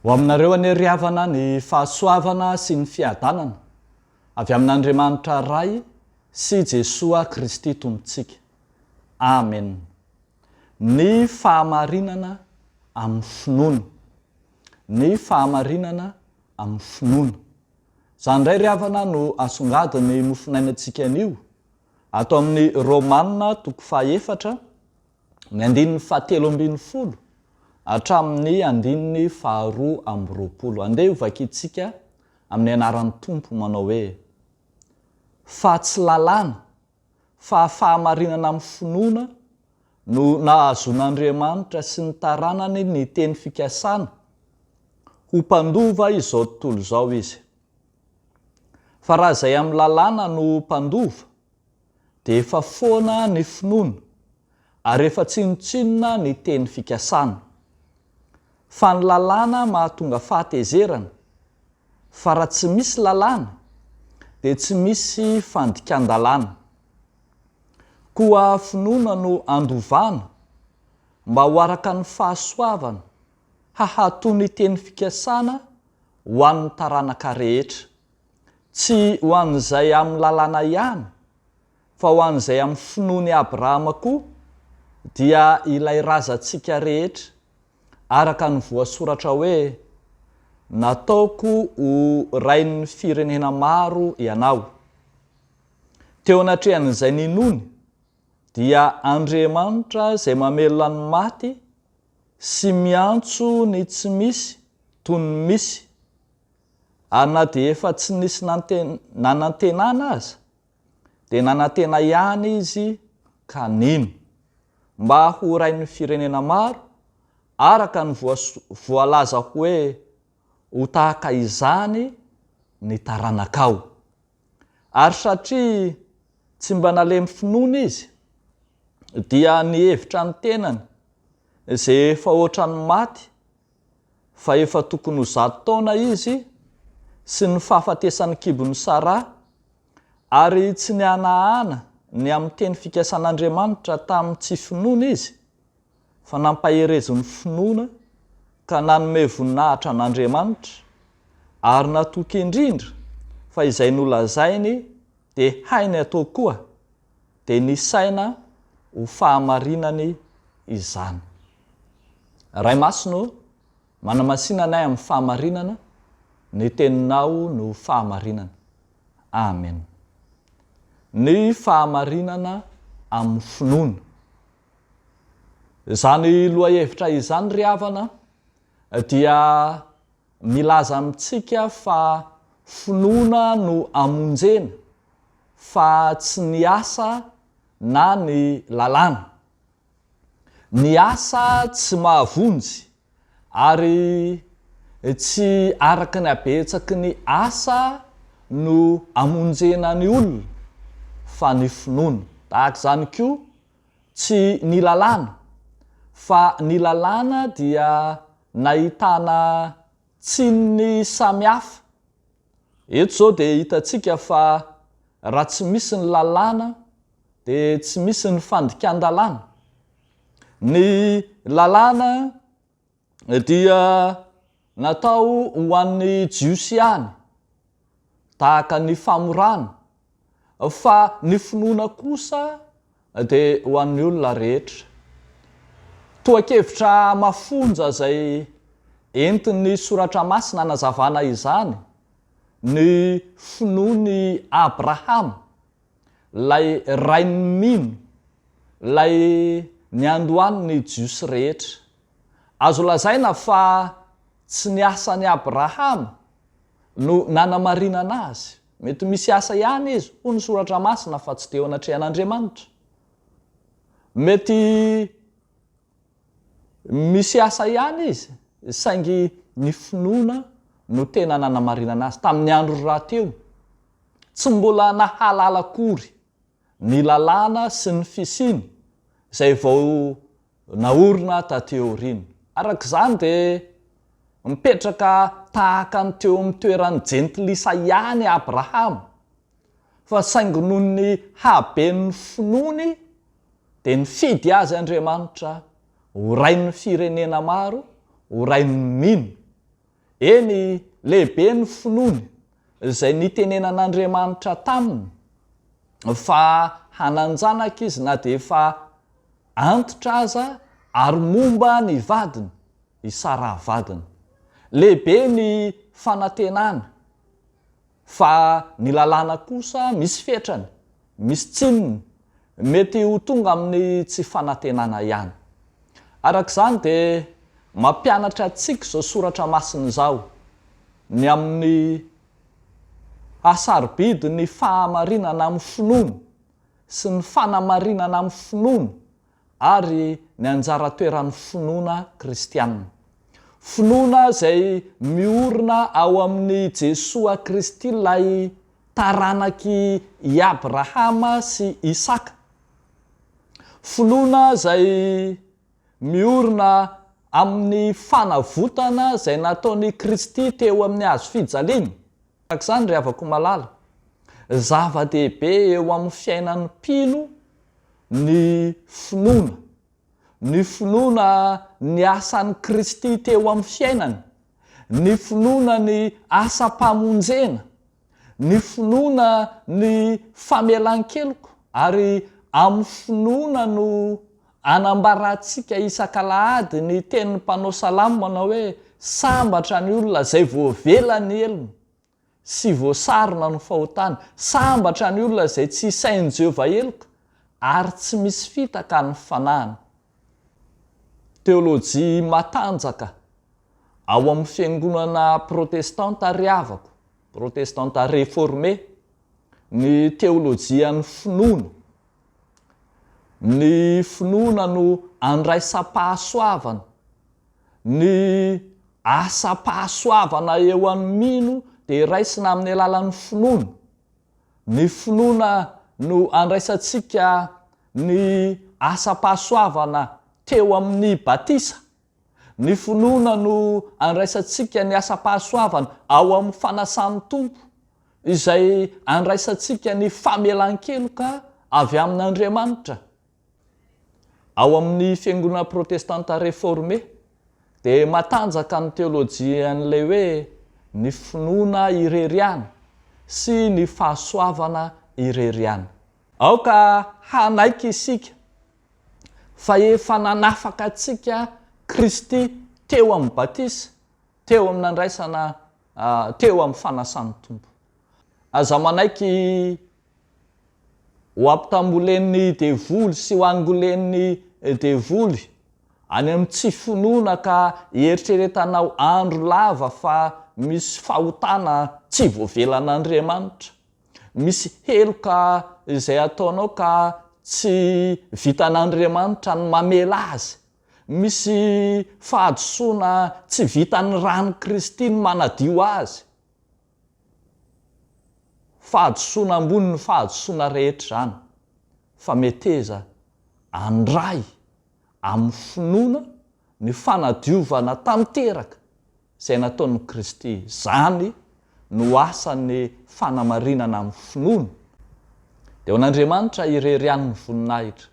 Ho aminareo aneriavana ny fahasoavana sy ny fiadanana avy amin'Andriamanitra ray sy Jesoa Kristy tompontsika. Amen. Ny fahamarinana amin'ny finoana. Ny fahamarinana amin'ny finoana. Izany indray ry havana no asongadiny nofinainantsika anio atao amin'ny Romanina 4 ny andininy 7:20 hatramin'ny andininy 2:20. Andeha hovakintsika amin'ny anaran'ny Tompo manao hoe: fa tsy lalàna fa fahamarinana amin'ny finoana no nahazon'Andriamanitra sy ny taranany ny teny fikasana ho mpandova izao tontolo izao izy. Fa raha izay amin'ny lalàna no mpandova dia efa foana ny finoana ary efa tsinotsinona ny teny fikasana. Fa ny lalàna mahatonga fahatezerana, fa raha tsy misy lalàna dia tsy misy fandikan-dalàna. Koa finoana no andovana mba ho araka ny fahasoavana hahatoa ny teny fikasana ho an'ny taranaka rehetra, tsy ho an'izay amin'ny lalàna ihany fa ho an'izay amin'ny finoany Abrahama koa dia ilay razantsika rehetra araka ny voasoratra hoe: nataoko ho rain'ny firenena maro ianao. Teo anatrehan'izay ninony dia Andriamanitra izay mamelona ny maty sy miantso ny tsy misy toy ny misy, ary na dia efa tsy nisy nanantenana aza dia nanantena ihany izy kanino mba ho rain'ny firenena maro araka ny voalaza hoe ho tahaka izany ny taranakao. Ary satria tsy mba nalemy finoana izy dia ny hevitra ny tenany izay efa ohatran'ny maty fa efa tokony ho 100 taona izy sy ny fahafatesan'ny kibon'ny Sara, ary tsy nianahana ny amin'ny teny fikasan'Andriamanitra tamin'ny tsy finoana izy fa nampaherezin'ny finoana ka nanome voninahitra an'Andriamanitra, ary natoky indrindra fa izay nolazainy dia hainy atao koa dia nisaina ho fahamarinany izany. Ray masino, manamasinanay amin'ny fahamarinana, ny teninao no fahamarinana. Amen. Ny fahamarinana amin'ny finoana. Izany lohahevitra izany ry havana dia milaza amintsika fa finoana no amonjena fa tsy ny asa na ny lalàna. Ny asa tsy mahavonjy ary tsy araka ny habetsaky ny asa no amonjena ny olona fa ny finoana. Tahaka izany koa tsy ny lalàna, fa ny lalàna dia nahitana tsinony samihafa. Eto izao dia hitantsika fa raha tsy misy ny lalàna dia tsy misy ny fandikan-dalàna. Ny lalàna dia natao ho an'ny jiosy ihany, tahaka ny famorana, fa ny finoana kosa dia ho an'ny olona rehetra. Toa-kevitra mafonja izay entin'ny soratra masina nazavana izany ny finoany Abrahama, lay rain'ny mino, lay niandohan'ny jiosy rehetra. Azo lazaina fa tsy ny asan'ny Abrahama no nanamarinana azy. Mety misy asa ihany izy ho ny soratra masina fa tsy teo anatrehan'Andriamanitra. Mety misy asa ihany izy saingy ny finoana no tena nanamarinana azy. Tamin'ny andro rahateo tsy mbola nahalala akory ny lalàna sy ny fisiany izay vao naorina tateo aoriana. Araka izany dia mipetraka tahaka ny teo amin'ny toeran'ny jentilisa ihany Abrahama, fa saingy noho ny haben'ny finoany dia nifidy azy Andriamanitra ho rain'ny firenena maro, ho rain'ny mino. eny lehibe ny finoany izay nitenenan'Andriamanitra taminy fa hananjanaka izy na dia efa antitra aza ary momba ny vadiny isara vadiny. Lehibe ny fanantenana fa ny lalàna kosa misy fetrany, misy tsinony, mety ho tonga amin'ny tsy fanantenana ihany. Arak'izany dia mampianatra antsika izao soratra masina izao ny amin'ny hasarobidy ny fahamarinana amin'ny finoana sy ny fanamarinana amin'ny finoana ary ny anjara toeran'ny finoana kristianina. Finoana izay miorina ao amin'ny Jesoa Kristy ilay taranaky i Abrahama sy Isaka. Finoana izay miorina amin'ny fanavotana izay nataon'i Kristy teo amin'ny hazo fijaliana. Arak'izany ry havako malala, zava-dehibe eo amin'ny fiainan'ny mpino ny finoana. Ny finoana ny asan'i Kristy teo amin'ny fiainany, ny finoana ny asam-pamonjena, ny finoana ny famelan-keloko, ary amin'ny finoana no anambarantsika isan-kalahady ny tenin'ny mpanao salamo manao hoe sambatra ny olona izay voavela ny elony sy voasarona ny fahotana, sambatra ny olona izay tsy isain'i Jehovah eloka ary tsy misy fitaka ny fanahiny. Teolojia matanjaka ao amin'ny fiangonana protestanta ry havako, protestanta réformé, ny teolojian'ny finoana. Ny finoana no andraisam-pahasoavana, ny asam-pahasoavana eo amin'ny mino dia raisina amin'ny alalan'ny finoana. Ny finoana no andraisantsika ny asam-pahasoavana teo amin'ny batisa. Ny finoana no andraisantsika ny asam-pahasoavana ao amin'ny fanasan'ny tompo, izay andraisantsika ny famelan-keloka avy amin'Andriamanitra. Ao amin'ny fiangonana protestanta réformé dia matanjaka ny teolojian'ilay hoe ny finoana ireriana sy ny fahasoavana ireriana. Aoka hanaiky isika fa efa nanafaka antsika Kristy teo amin'ny batisa, teo amin'ny andraisana, teo amin'ny fanasan'ny tompo. Aza manaiky ho ampitambolen'ny devoly sy ho angolen'ny devoly any amin'ny tsy finoana ka eritreretanao andro lava fa misy fahotana tsy voavelan'Andriamanitra, misy heloka izay ataonao ka tsy vitan'Andriamanitra ny mamela azy, misy fahadosoana tsy vitan'ny rano Kristy ny manadio azy. Fahadosoana ambony ny fahadosoana rehetra zany, fa meteza andray amin'ny finoana ny fanadiovana tanteraka izay nataon'i Kristy. Zany no asan'ny fanamarinana amin'ny finoana. Dia ho an'Andriamanitra irerian'ny voninahitra.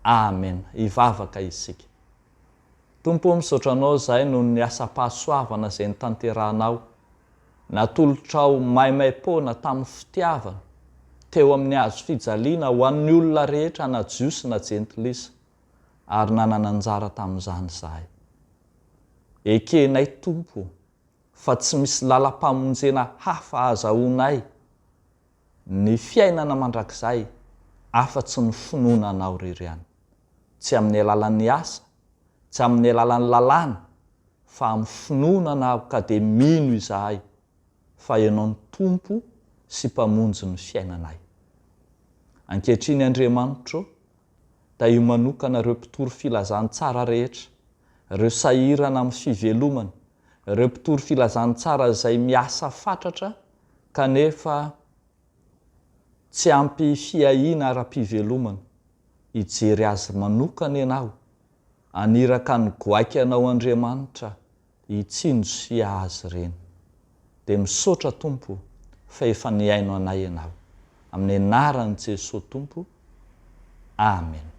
Amen. Ivavaka isika. Tompo, misaotra anao izahay noho ny asam-pahasoavana izay nitanterahanao, natolotrao maimaim-poana tamin'ny fitiavana teo amin'ny hazo fijaliana ho an'ny olona rehetra na jios sy na jentilisa, ary nanana anjara tamin'izany izahay. Ekenay Tompo fa tsy misy lalam-pamonjena hafa azahoanay ny fiainana mandrakizay afa-tsy ny finoana anao irery ihany. Tsy amin'ny alalan'ny asa, tsy amin'ny alalan'ny lalàna, fa amin'ny finoana anao ka dia mino izahay fa ianao ny Tompo sy mpamonjy ny fiainanay. Ankehitriny Andriamanitra, da io manokana ireo mpitory filazantsara rehetra, ireo sahirana amin'ny fivelomana, ireo mpitory filazantsara izay miasa fatratra kanefa tsy ampy fiahiana ara-pivelomana, hijery azy manokana ianao, aniraka ny goaiky anao Andriamanitra, hitsinjosia azy ireny. Dia misaotra Tompo fa efa niaino anay ianao. Amin'ny anaran'i Jesosy Tompo. Amen.